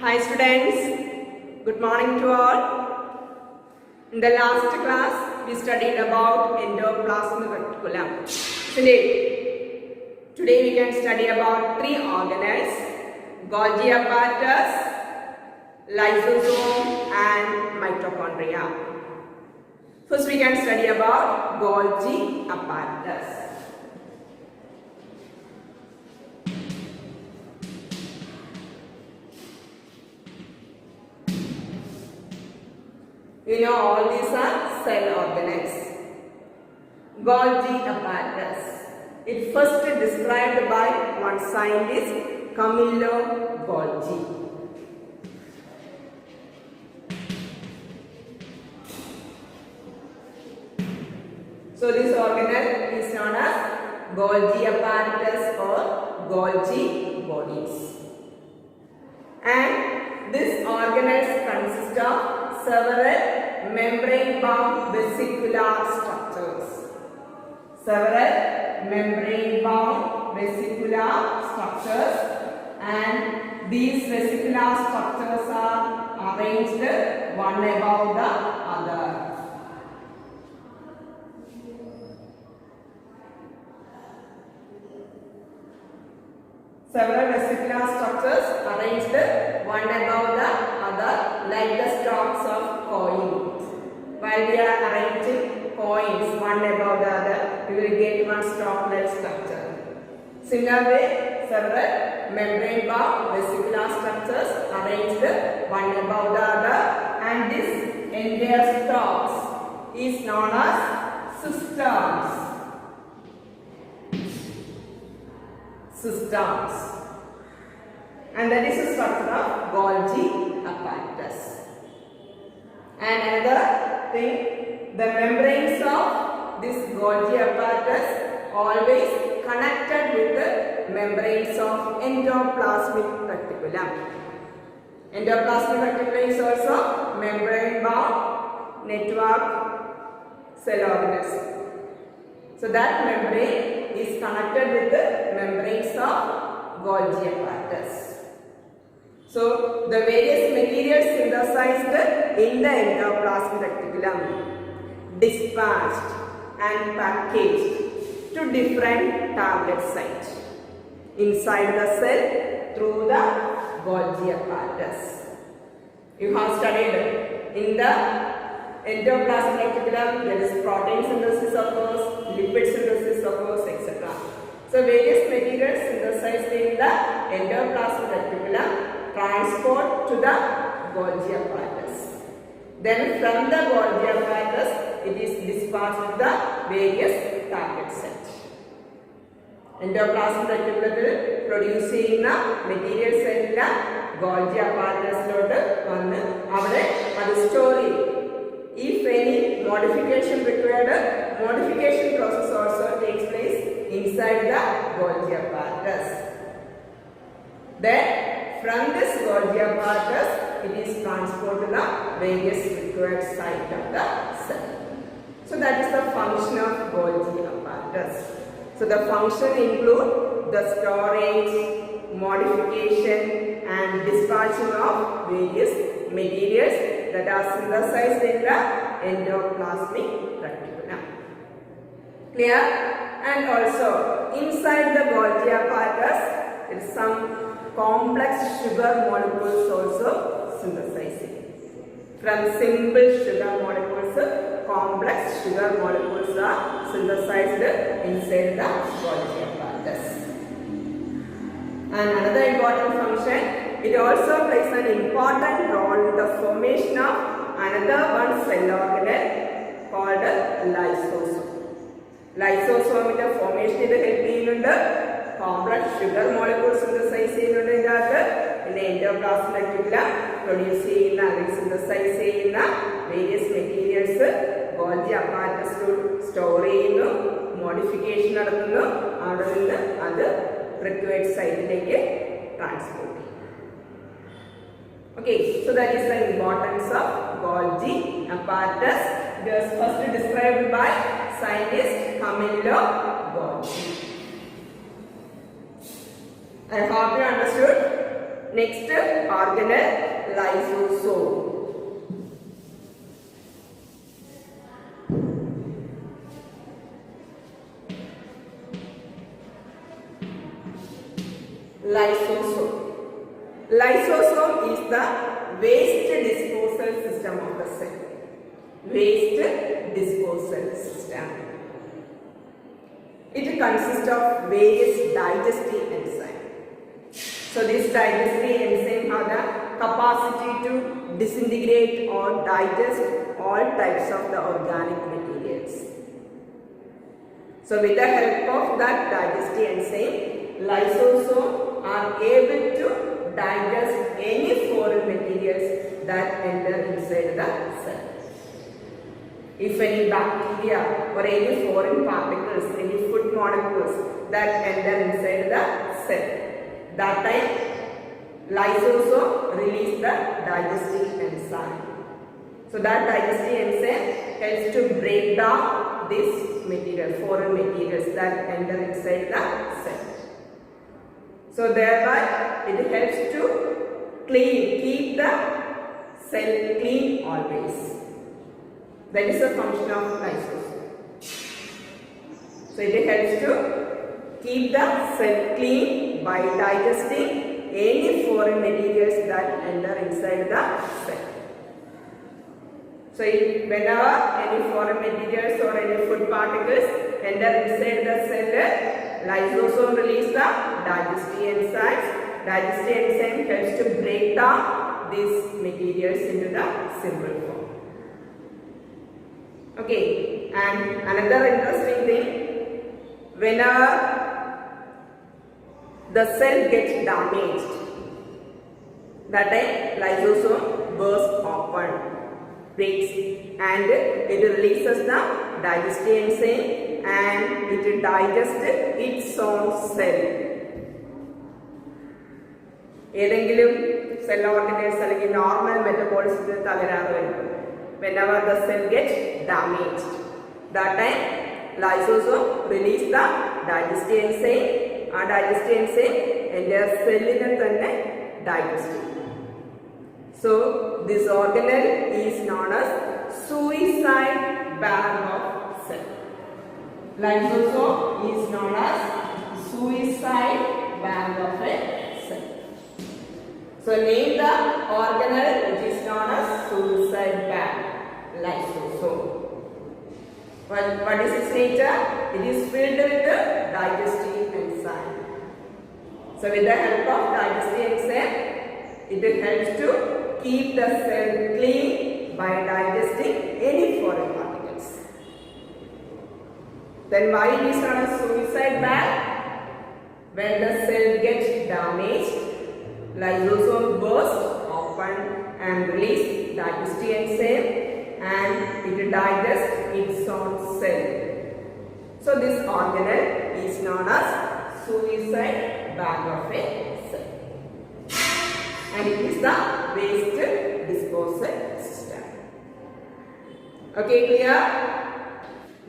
Hi students, good morning to all. In the last class, we studied about endoplasmic reticulum. Today we can study about three organelles, Golgi Apart, lysosome and mitochondria. First we can study about Golgi Apart. You know all these are cell organelles. Golgi Apart. It first described by one scientist, Camillo Golgi. So this organelle is known as Golgi Apart or Golgi bodies. And this organelles consist of several membrane-bound vesicular structures. Several membrane-bound vesicular structures, and these vesicular structures are arranged one above the other. Several vesicular structures arranged one above the other like the stalks of coins. While we are arranging coins one above the other, we will get one stalk-like structure. Similar way, several membrane-bound vesicular structures arranged one above the other, and this entire stalks is known as systems. And that is the structure of Golgi Apparatus. And another thing, the membranes of this Golgi Apparatus always connected with the membranes of endoplasmic reticulum. Endoplasmic reticulum is also membrane-bound network cell organelles. So that membrane is connected with the membranes of Golgi Apparatus. So the various materials synthesized in the endoplasmic reticulum dispatched and packaged to different target sites inside the cell through the Golgi Apparatus. You have studied in the endoplasmic reticulum there is protein synthesis occurs, lipid synthesis occurs, etc. So various materials synthesized in the endoplasmic reticulum transport to the Golgi Apparatus. Then from the Golgi Apparatus it is dispatched to the various target sites. Endoplasmic reticulum produce ചെയ്യുന്ന materials എല്ലാം Golgi Apparatusലോട്ട് വന്ന് അവിടെ അത് store ചെയ്യും. If any modification required, modification process also takes place inside the Golgi Apparatus. Then from this Golgi Apparatus, it is transported to the various required site of the cell. So that is the function of Golgi Apparatus. So the function include the storage, modification and dispatching of various materials that are synthesized in the endoplasmic reticulum. Clear? And also inside the Golgi Apparatus there is some complex sugar molecules also synthesizing. From simple sugar molecules, complex sugar molecules are synthesized inside the Golgi Apparatus. And another important function, it also plays an important role in the formation of another one cell organelle called lysosome. Lysosome in the formation is helping complex sugar molecules synthesize in the endoplasmic reticulum produce synthesize various materials Golgi Apparatus store modification നടത്തുന്നു അവിടെ നിന്ന് അത് required സൈറ്റിലേക്ക് transport ചെയ്യും. Okay, so that is the importance of Golgi Apparatus. It was first described by scientist Camillo Golgi. I hope you understood. Next organelle, lysosome. Lysosome. Lysosome is the waste disposal system of the cell. Waste disposal system. It consists of various digestive enzymes. So this digestive enzyme have the capacity to disintegrate or digest all types of the organic materials. So with the help of that digestive enzyme, lysosome are able to digest any foreign materials that enter inside the cell. If any bacteria or any foreign particles, any food molecules that enter inside the cell, that time lysosome release the digestive enzyme. So that digestive enzyme helps to break down this material, foreign materials that enter inside the cell. So thereby it helps to keep the cell clean always. That is the function of lysosome. So it helps to keep the cell clean by digesting any foreign materials that enter inside the cell. So whenever any foreign materials or any food particles enter inside the cell, lysosome release the digestive enzymes. Digestive enzyme helps to break down these materials into the simple form. Okay, and another interesting thing, whenever the cell gets damaged, that time lysosome bursts open, breaks, and it releases the digestive enzyme and it digests its own cell. ഏതെങ്കിലും cell organelles അല്ലെങ്കിൽ normal metabolism തകരാറ് വരും. Whenever the cell gets damaged, that time lysosome release the digestive enzyme. ആ digestive enzyme entire cellനെ തന്നെ digest ചെയ്യും. So this organelle is known as suicide bag of cell. Lysosome is known as suicide bag of a cell. So name the organelle which is known as suicide bag, lysosome. What is its nature? It is filled with the digestive enzyme. So with the help of digestive enzyme, it helps to keep the cell clean by digesting any foreign particles. Then why it is known as suicide bag? When the cell gets damaged, lysosome bursts open and release digestive enzyme and it digests its own cell. So this organelle is known as suicide bag of a cell. And it is the waste disposal system. Okay, clear?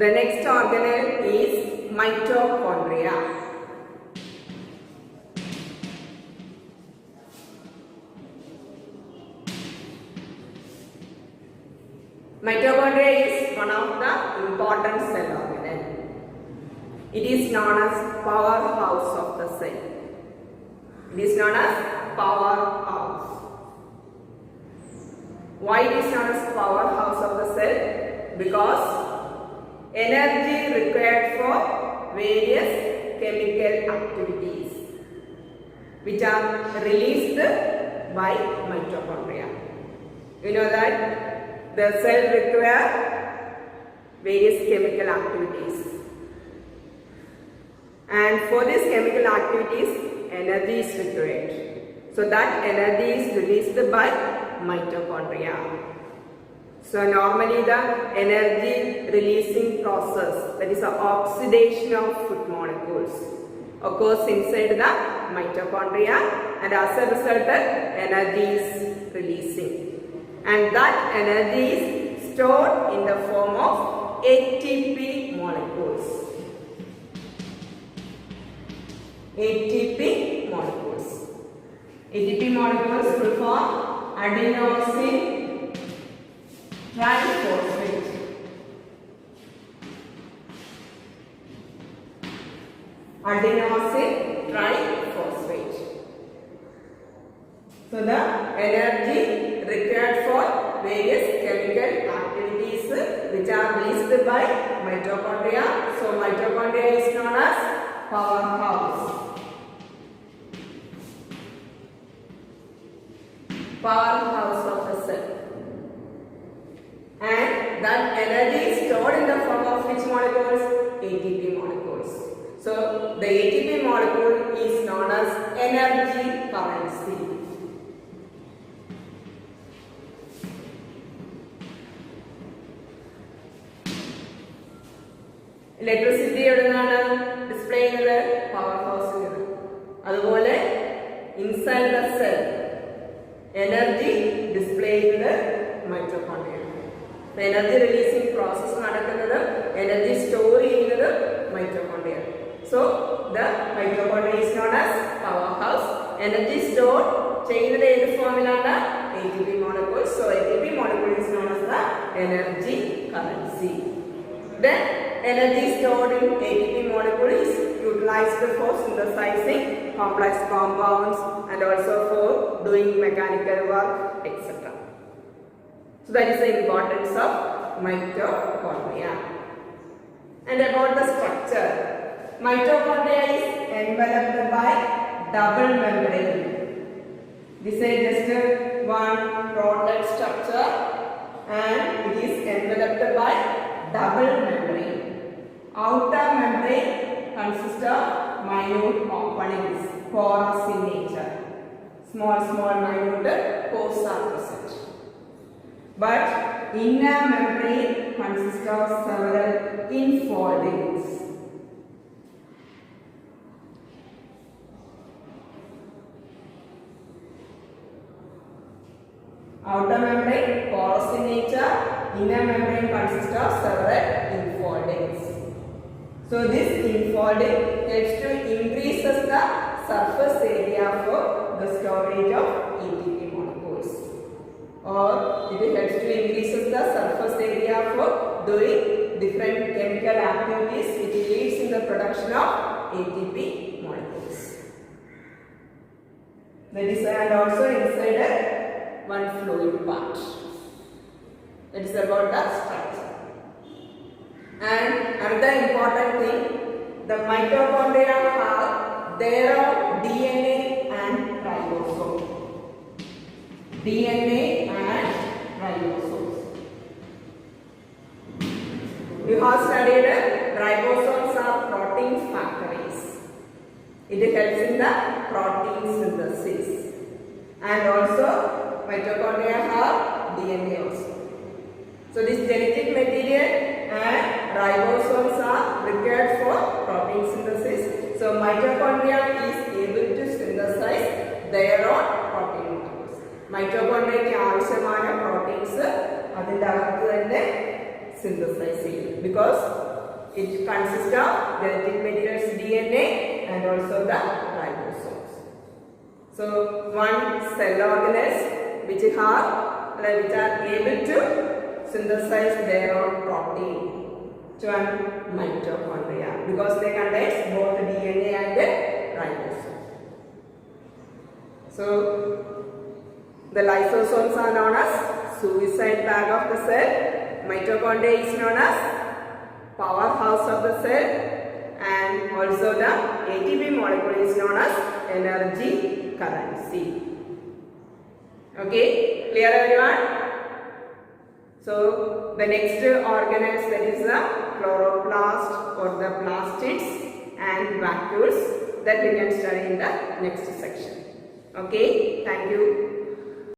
The next organelle is mitochondria. Mitochondria is one of the important cell organelle. It is known as powerhouse of the cell. It is known as powerhouse. Why it is known as powerhouse of the cell? Because energy required for various chemical activities which are released by mitochondria. You know that the cell requires various chemical activities, and for these chemical activities energy is required. So that energy is released by mitochondria. So normally the energy releasing process, that is the oxidation of food molecules, occurs inside the mitochondria, and as a result energy is releasing, and that energy is stored in the form of ATP molecules. ATP molecules. ATP molecules full form adenosine triphosphate. Adenosine triphosphate. So the energy required for various chemical activities which are released by mitochondria. So mitochondria is known as powerhouse. Powerhouse of the cell. And that energy is stored in the form of which molecules? ATP molecules. So the ATP molecule is known as energy currency. Electricity display in the powerhouse. അതുപോലെ inside the cell energy display in the mitochondria. The energy releasing process നടക്കുന്നത് energy store ചെയ്യുന്നത് mitochondria. So the mitochondria is known as powerhouse. Energy stored ചെയ്യുന്നത് ഏത് ഫോമിലാണ്? ATP molecules. So ATP molecule is known as the energy currency. Then energy stored in ATP molecule is utilized for synthesizing complex compounds and also for doing mechanical work, etc. So that is the importance of mitochondria. And about the structure, mitochondria is enveloped by double membrane. This is just one rod-like structure and it is enveloped by double membrane. Outer membrane consists of minute openings, porous in nature. Small minute pores are present. But inner membrane consists of several infoldings. Outer membrane porous in nature. Inner membrane consists of several infoldings. So this infolding helps to increase the surface area for the storage of ATP molecules, or it helps to increase the surface area for doing different chemical activities which leads in the production of ATP molecules. That is, and also inside one fluid part. That is about the structure. And another important thing, the mitochondria have their own DNA and ribosome. DNA and ribosomes. We have studied ribosomes are protein factories. It helps in the protein synthesis. And also mitochondria have DNA also. So this genetic material and ribosomes are required for protein synthesis. So mitochondria is able to synthesize their own protein molecules. Mitochondria ക്ക് ആവശ്യമായ proteins അതിന്റെ അകത്ത് തന്നെ synthesize ചെയ്യും because it consists of genetic materials DNA and also the ribosomes. So one cell organelles which are able to synthesize their own protein to one mitochondria because they contain both DNA and ribosome. So the lysosomes are known as suicide bag of the cell. Mitochondria is known as powerhouse of the cell, and also the ATP molecule is known as energy currency. Okay, clear everyone? So the next organelles, that is the chloroplast or the plastids and vacuoles, that we can study in the next section. Okay, thank you.